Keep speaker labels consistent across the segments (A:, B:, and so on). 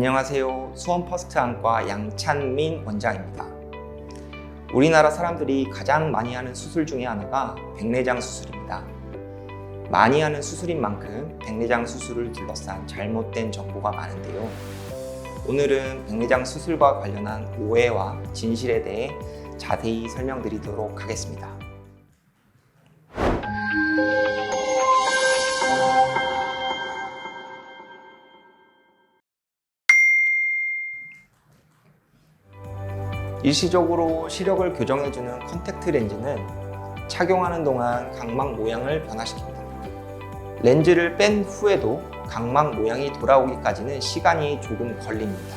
A: 안녕하세요. 수원퍼스트안과 양찬민 원장입니다. 우리나라 사람들이 가장 많이 하는 수술 중에 하나가 백내장 수술입니다. 많이 하는 수술인 만큼 백내장 수술을 둘러싼 잘못된 정보가 많은데요. 오늘은 백내장 수술과 관련한 오해와 진실에 대해 자세히 설명드리도록 하겠습니다. 일시적으로 시력을 교정해주는 컨택트 렌즈는 착용하는 동안 각막 모양을 변화시킵니다. 렌즈를 뺀 후에도 각막 모양이 돌아오기까지는 시간이 조금 걸립니다.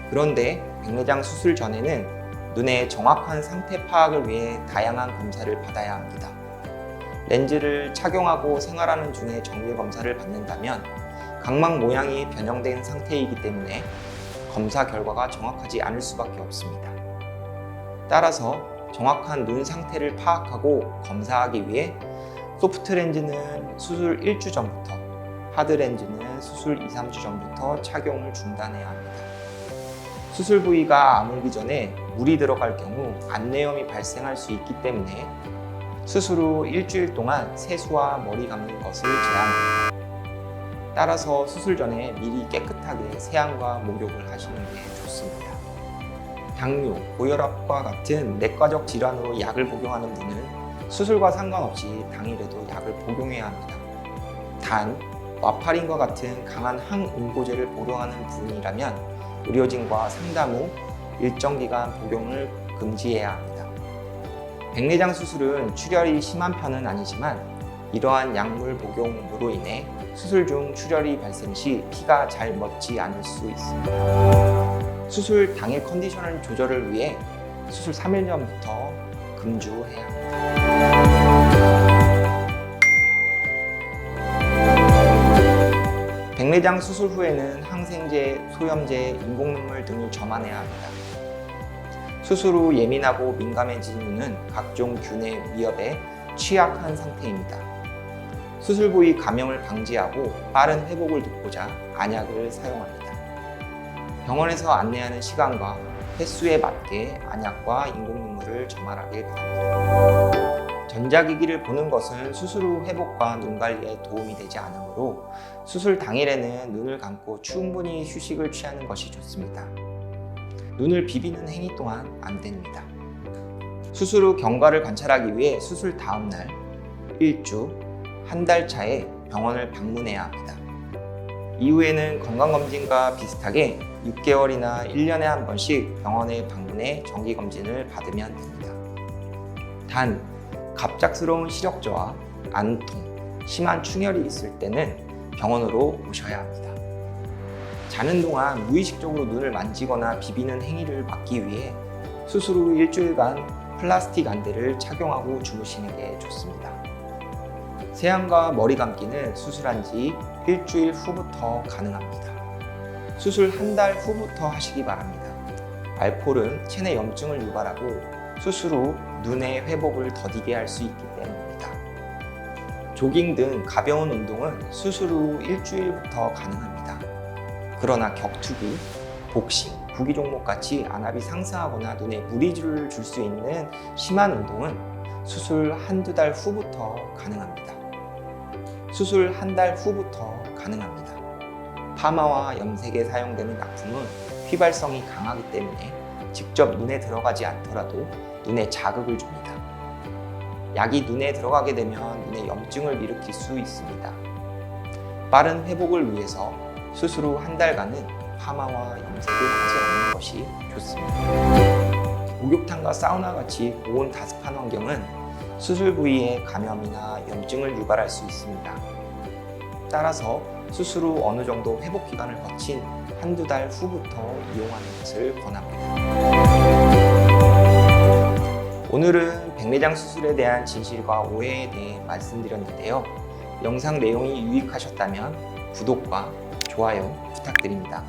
A: 그런데 백내장 수술 전에는 눈의 정확한 상태 파악을 위해 다양한 검사를 받아야 합니다. 렌즈를 착용하고 생활하는 중에 정밀 검사를 받는다면 각막 모양이 변형된 상태이기 때문에 검사 결과가 정확하지 않을 수밖에 없습니다. 따라서 정확한 눈 상태를 파악하고 검사하기 위해 소프트 렌즈는 수술 1주 전부터, 하드 렌즈는 수술 2-3주 전부터 착용을 중단해야 합니다. 수술 부위가 아물기 전에 물이 들어갈 경우 안내염이 발생할 수 있기 때문에 수술 후 일주일 동안 세수와 머리 감는 것을 제한합니다. 따라서 수술 전에 미리 깨끗하게 세안과 목욕을 하시는 게 좋습니다. 당뇨, 고혈압과 같은 내과적 질환으로 약을 복용하는 분은 수술과 상관없이 당일에도 약을 복용해야 합니다. 단, 와파린과 같은 강한 항응고제를 복용하는 분이라면 의료진과 상담 후 일정 기간 복용을 금지해야 합니다. 백내장 수술은 출혈이 심한 편은 아니지만 이러한 약물 복용으로 인해 수술 중 출혈이 발생 시 피가 잘 멎지 않을 수 있습니다. 수술 당일 컨디션을 조절을 위해 수술 3일 전부터 금주해야 합니다. 백내장 수술 후에는 항생제, 소염제, 인공눈물 등을 점안해야 합니다. 수술 후 예민하고 민감해진 눈은 각종 균의 위협에 취약한 상태입니다. 수술 부위 감염을 방지하고 빠른 회복을 돕고자 안약을 사용합니다. 병원에서 안내하는 시간과 횟수에 맞게 안약과 인공눈물을 점안하길 바랍니다. 전자기기를 보는 것은 수술 후 회복과 눈 관리에 도움이 되지 않으므로 수술 당일에는 눈을 감고 충분히 휴식을 취하는 것이 좋습니다. 눈을 비비는 행위 또한 안 됩니다. 수술 후 경과를 관찰하기 위해 수술 다음 날, 일주, 한 달 차에 병원을 방문해야 합니다. 이후에는 건강검진과 비슷하게 6개월이나 1년에 한 번씩 병원에 방문해 정기검진을 받으면 됩니다. 단, 갑작스러운 시력저하, 안통, 심한 충혈이 있을 때는 병원으로 오셔야 합니다. 자는 동안 무의식적으로 눈을 만지거나 비비는 행위를 막기 위해 수술 후 일주일간 플라스틱 안대를 착용하고 주무시는 게 좋습니다. 세안과 머리 감기는 수술한 지 일주일 후부터 가능합니다. 수술 한 달 후부터 하시기 바랍니다. 알코올은 체내 염증을 유발하고 수술 후 눈의 회복을 더디게 할 수 있기 때문입니다. 조깅 등 가벼운 운동은 수술 후 일주일부터 가능합니다. 그러나 격투기, 복싱, 구기 종목 같이 안압이 상승하거나 눈에 무리를 줄 수 있는 심한 운동은 수술 한두 달 후부터 가능합니다. 수술 한 달 후부터 가능합니다. 파마와 염색에 사용되는 약품은 휘발성이 강하기 때문에 직접 눈에 들어가지 않더라도 눈에 자극을 줍니다. 약이 눈에 들어가게 되면 눈에 염증을 일으킬 수 있습니다. 빠른 회복을 위해서 수술 후 한 달간은 파마와 염색을 하지 않는 것이 좋습니다. 목욕탕과 사우나 같이 고온 다습한 환경은 수술 부위에 감염이나 염증을 유발할 수 있습니다. 따라서 수술 후 어느 정도 회복 기간을 거친 한두 달 후부터 이용하는 것을 권합니다. 오늘은 백내장 수술에 대한 진실과 오해에 대해 말씀드렸는데요. 영상 내용이 유익하셨다면 구독과 좋아요 부탁드립니다.